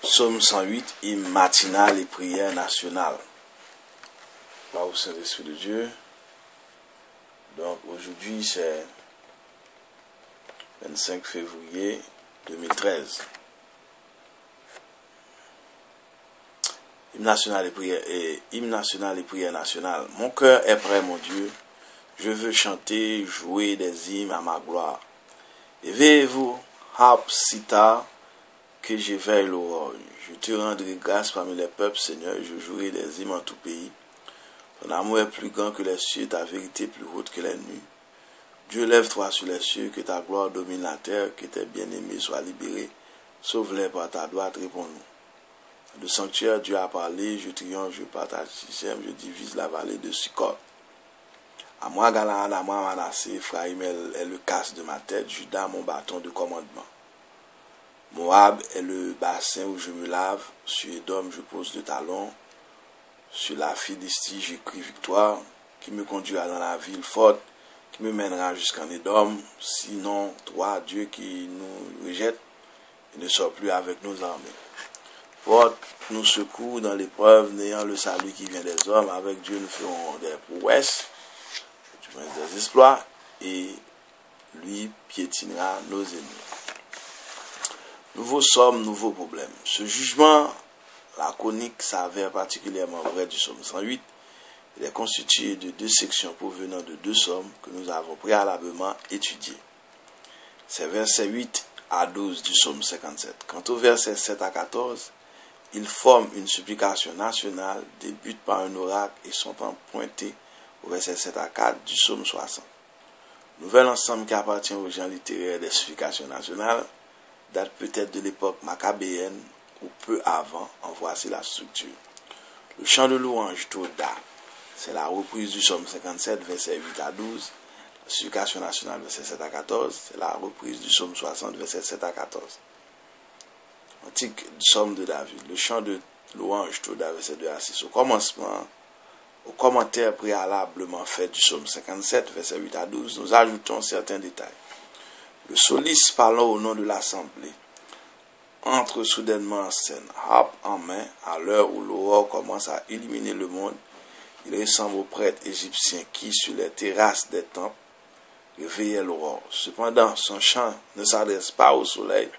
Psaume 108, hymne matinal et prière nationale. Là au Saint-Esprit de Dieu. Donc aujourd'hui c'est 25 février 2013. Hymne national et prière nationale. Mon cœur est prêt, mon Dieu. Je veux chanter, jouer des hymnes à ma gloire. Éveillez-vous, harpe, sitar, que j'éveille l'aurore. Je te rendrai grâce parmi les peuples, Seigneur, je jouerai des hymnes en tout pays. Ton amour est plus grand que les cieux, ta vérité plus haute que les nuits. Dieu, lève-toi sur les cieux, que ta gloire domine la terre, que tes bien-aimés soient libérés. Sauve-les par ta droite, réponds-nous. Le sanctuaire, Dieu a parlé, je triomphe, je partage système, je divise la vallée de Sukkot. À moi, Galaad, à moi, Manassé, Ephraïm est le casse de ma tête, Juda, mon bâton de commandement. Moab est le bassin où je me lave, sur Édom, je pose le talon, sur la Philistie, j'écris victoire, qui me conduira dans la ville forte, qui me mènera jusqu'en Édom, sinon, toi, Dieu qui nous rejette, et ne sort plus avec nos armées. Porte nous secours dans l'épreuve, n'ayant le salut qui vient des hommes, avec Dieu nous ferons des prouesses, des exploits, et lui piétinera nos ennemis. Nouveau somme, nouveau problème. Ce jugement laconique s'avère particulièrement vrai du psaume 108. Il est constitué de deux sections provenant de deux sommes que nous avons préalablement étudiées. C'est versets 8 à 12 du psaume 57. Quant au verset 7 à 14, ils forment une supplication nationale, débutent par un oracle et sont empruntés au verset 7 à 4 du psaume 60. Nouvel ensemble qui appartient aux gens littéraires des supplications nationales, date peut-être de l'époque macabéenne ou peu avant, en voici la structure. Le chant de louange Toda, c'est la reprise du psaume 57, verset 8 à 12. La supplication nationale, verset 7 à 14, c'est la reprise du psaume 60, verset 7 à 14. Antique psaume de David, le chant de louange Toda, verset 2 à 6. Au commencement, au commentaire préalablement fait du psaume 57, verset 8 à 12, nous ajoutons certains détails. Le soliste parlant au nom de l'assemblée entre soudainement en scène, harpe en main, à l'heure où l'aurore commence à illuminer le monde. Il ressemble aux prêtres égyptiens qui, sur les terrasses des temples, réveillaient l'aurore. Cependant, son chant ne s'adresse pas au soleil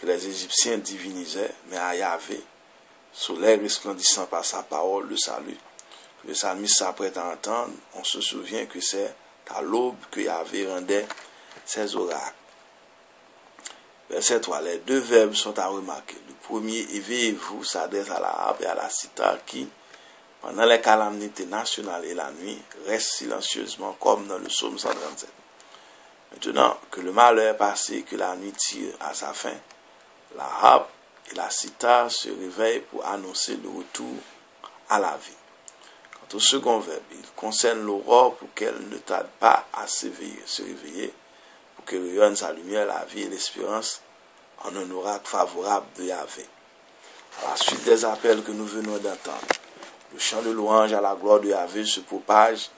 que les Égyptiens divinisaient, mais à Yahvé, soleil resplendissant par sa parole, le salut. Que le psalmiste s'apprête à entendre, on se souvient que c'est à l'aube que Yahvé rendait ses oracles. Verset 3. Les deux verbes sont à remarquer. Le premier, éveillez-vous, s'adresse à la harpe et à la sitar qui, pendant les calamités nationales et la nuit, restent silencieusement comme dans le psaume 137. Maintenant que le malheur est passé et que la nuit tire à sa fin, la harpe et la sitar se réveillent pour annoncer le retour à la vie. Quant au second verbe, il concerne l'aurore pour qu'elle ne tarde pas à se réveiller, pour que rayonne sa lumière, la vie et l'espérance en un oracle favorable de Yahvé. À la suite des appels que nous venons d'entendre, le chant de louange à la gloire de Yahvé se propage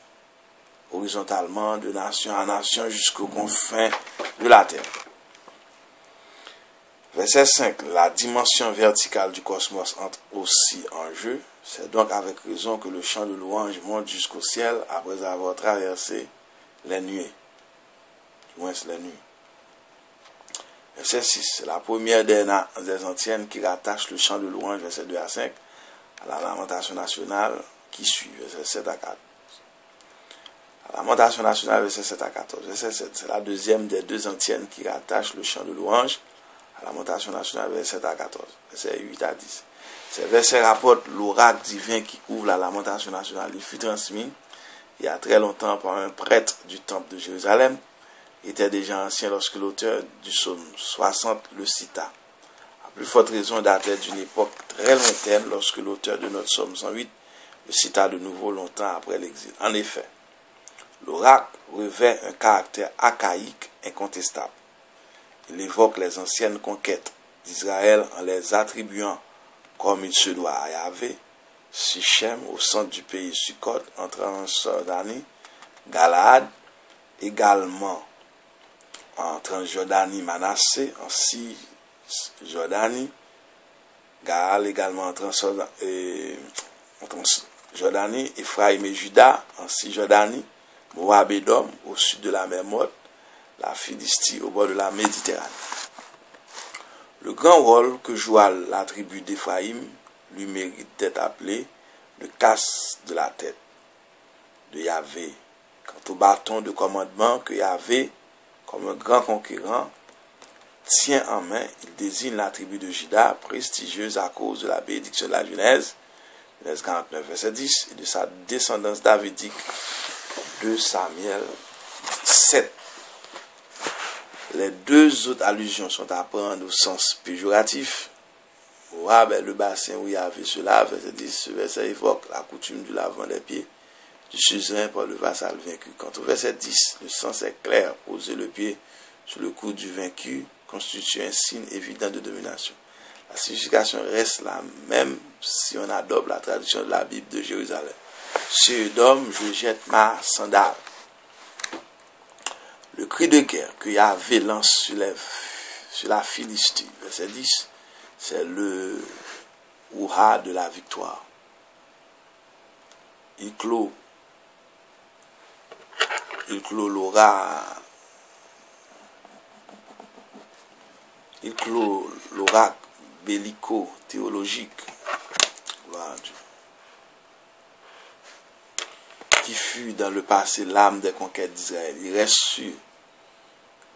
horizontalement de nation en nation jusqu'aux confins de la terre. Verset 5. La dimension verticale du cosmos entre aussi en jeu. C'est donc avec raison que le chant de louange monte jusqu'au ciel après avoir traversé les nuées. Du moins les nuits. Verset 6. C'est la première des antiennes qui rattache le chant de louange, verset 2 à 5, à la lamentation nationale qui suit, verset 7 à 4. La lamentation nationale, verset 7 à 14. Verset 7. C'est la deuxième des deux antiennes qui rattache le chant de louange à la lamentation nationale, verset 7 à 14. Verset 8 à 10. Ces versets rapportent l'oracle divin qui ouvre la lamentation nationale. Il fut transmis il y a très longtemps par un prêtre du temple de Jérusalem. Il était déjà ancien lorsque l'auteur du psaume 60 le cita. À plus forte raison, datait d'une époque très lointaine lorsque l'auteur de notre psaume 108 le cita de nouveau longtemps après l'exil. En effet, l'oracle revêt un caractère archaïque incontestable. Il évoque les anciennes conquêtes d'Israël en les attribuant comme il se doit à Yahvé, Sichem au centre du pays Sukkot, entre en Jordanie, Galaad, également en Transjordanie, Manassé, en Cisjordanie, Gaal également en Jordanie, Ephraïm et Juda en Cisjordanie, Moab et Dom au sud de la mer Morte, la Philistie au bord de la Méditerranée. Le grand rôle que joua la tribu d'Ephraïm lui mérite d'être appelé le casse de la tête de Yahvé. Quant au bâton de commandement que Yahvé, comme un grand conquérant, tient en main, il désigne la tribu de Juda, prestigieuse à cause de la bénédiction de la Genèse, Genèse 49, verset 10, et de sa descendance davidique de Samuel 7. Les deux autres allusions sont à prendre au sens péjoratif. Moab est le bassin où Yahvé se lave, verset 10, ce verset évoque la coutume du lavement des pieds du suzerain par le vassal vaincu. Quant au verset 10, le sens est clair, poser le pied sur le cou du vaincu constitue un signe évident de domination. La signification reste la même si on adopte la traduction de la Bible de Jérusalem. Sur Edom, je jette ma sandale. Le cri de guerre que Yahvé lance sur la Philistie, verset 10, c'est le hurrah de la victoire. Il clôt l'oracle bellico-théologique qui fut dans le passé l'âme des conquêtes d'Israël. Il reste sûr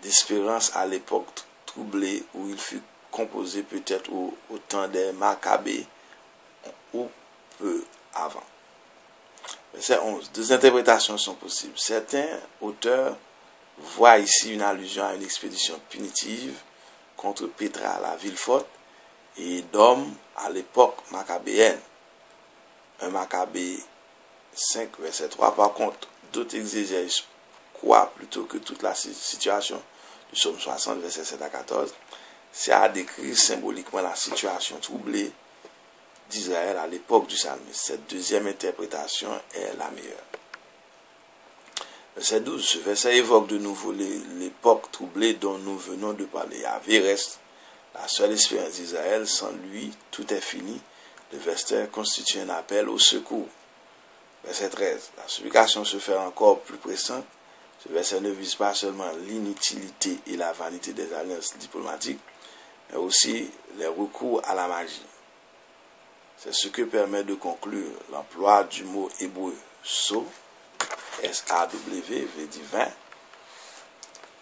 d'espérance à l'époque troublée où il fut composé peut-être au temps des Maccabées ou peu avant. Verset 11. Deux interprétations sont possibles. Certains auteurs voient ici une allusion à une expédition punitive contre Pétra, la ville forte, et d'hommes à l'époque maccabéenne. 1 Maccabée 5, verset 3. Par contre, d'autres exégèses croient plutôt que toute la situation du psaume 60, verset 7 à 14, c'est à décrire symboliquement la situation troublée d'Israël à l'époque du psalmiste. Cette deuxième interprétation est la meilleure. Verset 12, ce verset évoque de nouveau l'époque troublée dont nous venons de parler. Yahvé reste la seule espérance d'Israël. Sans lui, tout est fini. Le verset constitue un appel au secours. Verset 13, la supplication se fait encore plus pressante. Ce verset ne vise pas seulement l'inutilité et la vanité des alliances diplomatiques, mais aussi les recours à la magie. C'est ce que permet de conclure l'emploi du mot hébreu saw, S-A-W, veut dire 20,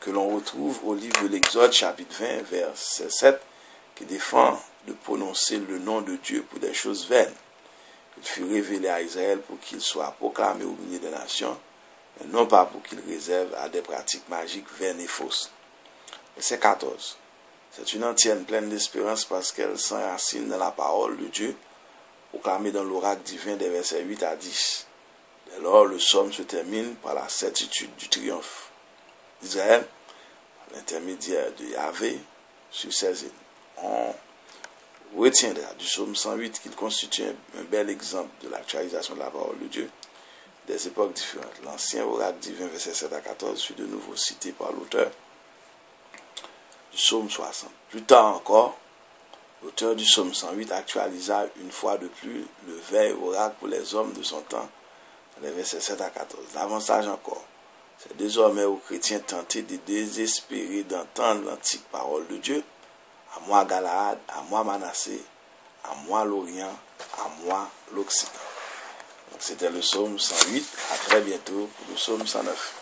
que l'on retrouve au livre de l'Exode, chapitre 20, verset 7, qui défend de prononcer le nom de Dieu pour des choses vaines. Il fut révélé à Israël pour qu'il soit proclamé au milieu des nations, mais non pas pour qu'il réserve à des pratiques magiques vaines et fausses. Verset 14. C'est une antienne pleine d'espérance parce qu'elle s'enracine dans la parole de Dieu, proclamée dans l'oracle divin des versets 8 à 10. Dès lors, le psaume se termine par la certitude du triomphe d'Israël, par l'intermédiaire de Yahvé, sur ses îles. On retiendra du psaume 108 qu'il constitue un bel exemple de l'actualisation de la parole de Dieu des époques différentes. L'ancien oracle divin, verset 7 à 14, fut de nouveau cité par l'auteur du psaume 60. Plus tard encore, l'auteur du psaume 108 actualisa une fois de plus le veille oracle pour les hommes de son temps, dans les versets 7 à 14. Davantage encore, c'est désormais aux chrétiens tentés de désespérer d'entendre l'antique parole de Dieu. À moi Galaad, à moi Manassé, à moi l'Orient, à moi l'Occident. Donc c'était le psaume 108. À très bientôt pour le psaume 109.